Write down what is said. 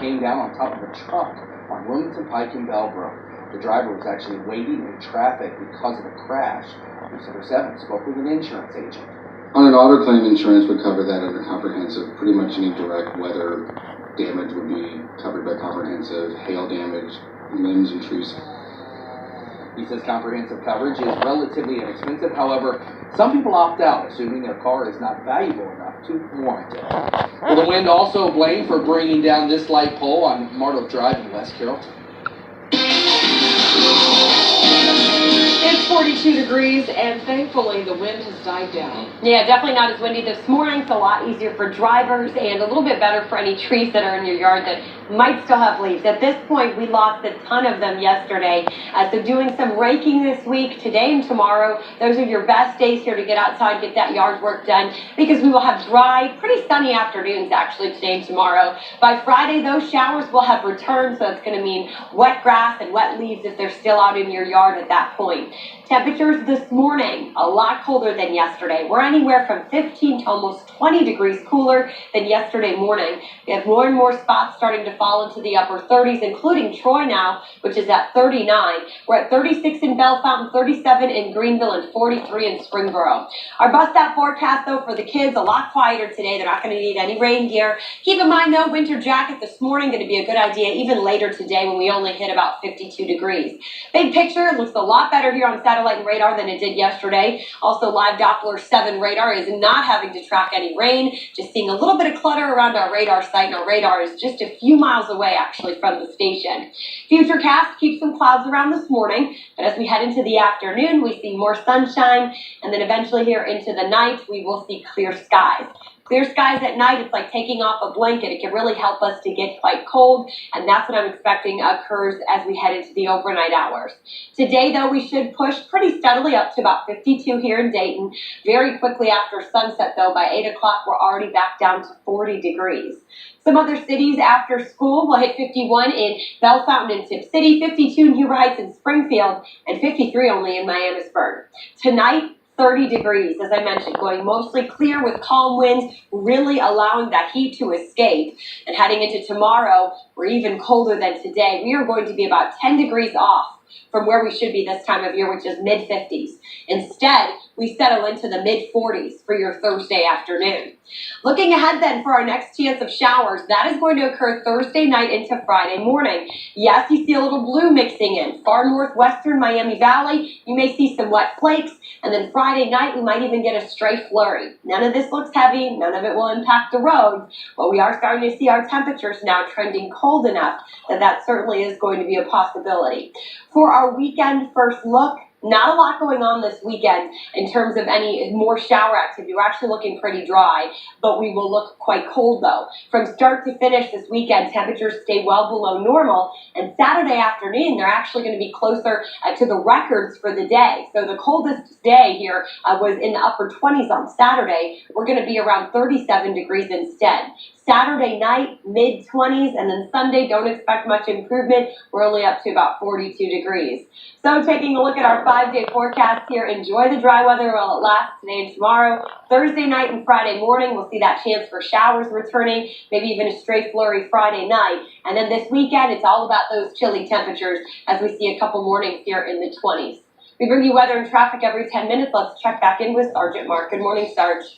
came down on top of a truck on Wilmington Pike in Bellbrook. The driver was actually waiting in traffic because of the crash. News Center 7 spoke with an insurance agent. On an auto claim, insurance would cover that under comprehensive. Pretty much any direct weather damage would be covered by comprehensive. Hail damage, limbs and trees. He says comprehensive coverage is relatively inexpensive. However, some people opt out, assuming their car is not valuable enough to warrant it. Well, the wind also blamed for bringing down this light pole on Martle Drive in West Carrollton. It's 42 degrees, and thankfully the wind has died down. Yeah, definitely not as windy this morning. It's a lot easier for drivers and a little bit better for any trees that are in your yard that might still have leaves. At this point, we lost a ton of them yesterday. So doing some raking this week, today and tomorrow. Those are your best days here to get outside, get that yard work done, because we will have dry, pretty sunny afternoons actually today and tomorrow. By Friday, those showers will have returned, so it's going to mean wet grass and wet leaves if they're still out in your yard at that point. Temperatures this morning, a lot colder than yesterday. We're anywhere from 15 to almost 20 degrees cooler than yesterday morning. We have more and more spots starting to fall into the upper 30s, including Troy now, which is at 39. We're at 36 in Belle Fountain, 37 in Greenville, and 43 in Springboro. Our bus stop forecast, though, for the kids, a lot quieter today. They're not going to need any rain gear. Keep in mind, though, winter jacket this morning going to be a good idea, even later today when we only hit about 52 degrees. Big picture, it looks a lot better here on satellite and radar than it did yesterday. Also, live Doppler 7 radar is not having to track any rain, just seeing a little bit of clutter around our radar site, and our radar is just a few miles away actually from the station. Futurecast keeps some clouds around this morning, but as we head into the afternoon, we see more sunshine, and then eventually here into the night, we will see clear skies. Clear skies at night, it's like taking off a blanket. It can really help us to get quite cold, and that's what I'm expecting occurs as we head into the overnight hours. Today, though, we should push pretty steadily up to about 52 here in Dayton. Very quickly after sunset, though, by 8 o'clock, we're already back down to 40 degrees. Some other cities after school will hit 51 in Belle Fountain and Tip City, 52 in Huber Heights and Springfield, and 53 only in Miamisburg. Tonight, 30 degrees, as I mentioned, going mostly clear with calm winds, really allowing that heat to escape. And heading into tomorrow, we're even colder than today. We are going to be about 10 degrees off from where we should be this time of year, which is mid-50s. Instead, we settle into the mid-40s for your Thursday afternoon. Looking ahead then for our next chance of showers, that is going to occur Thursday night into Friday morning. Yes, you see a little blue mixing in. Far northwestern Miami Valley, you may see some wet flakes, and then Friday night we might even get a stray flurry. None of this looks heavy, none of it will impact the roads, but we are starting to see our temperatures now trending cold enough that that certainly is going to be a possibility. For our weekend first look, not a lot going on this weekend in terms of any more shower activity. We're actually looking pretty dry, but we will look quite cold though. From start to finish this weekend, temperatures stay well below normal, and Saturday afternoon, they're actually going to be closer to the records for the day. So the coldest day here was in the upper 20s on Saturday. We're going to be around 37 degrees instead. Saturday night, mid-20s, and then Sunday, don't expect much improvement. We're only up to about 42 degrees. So taking a look at our 5-day forecast here, enjoy the dry weather while it lasts today and tomorrow. Thursday night and Friday morning, we'll see that chance for showers returning, maybe even a stray flurry Friday night. And then this weekend, it's all about those chilly temperatures as we see a couple mornings here in the 20s. We bring you weather and traffic every 10 minutes. Let's check back in with Sergeant Mark. Good morning, Sarge.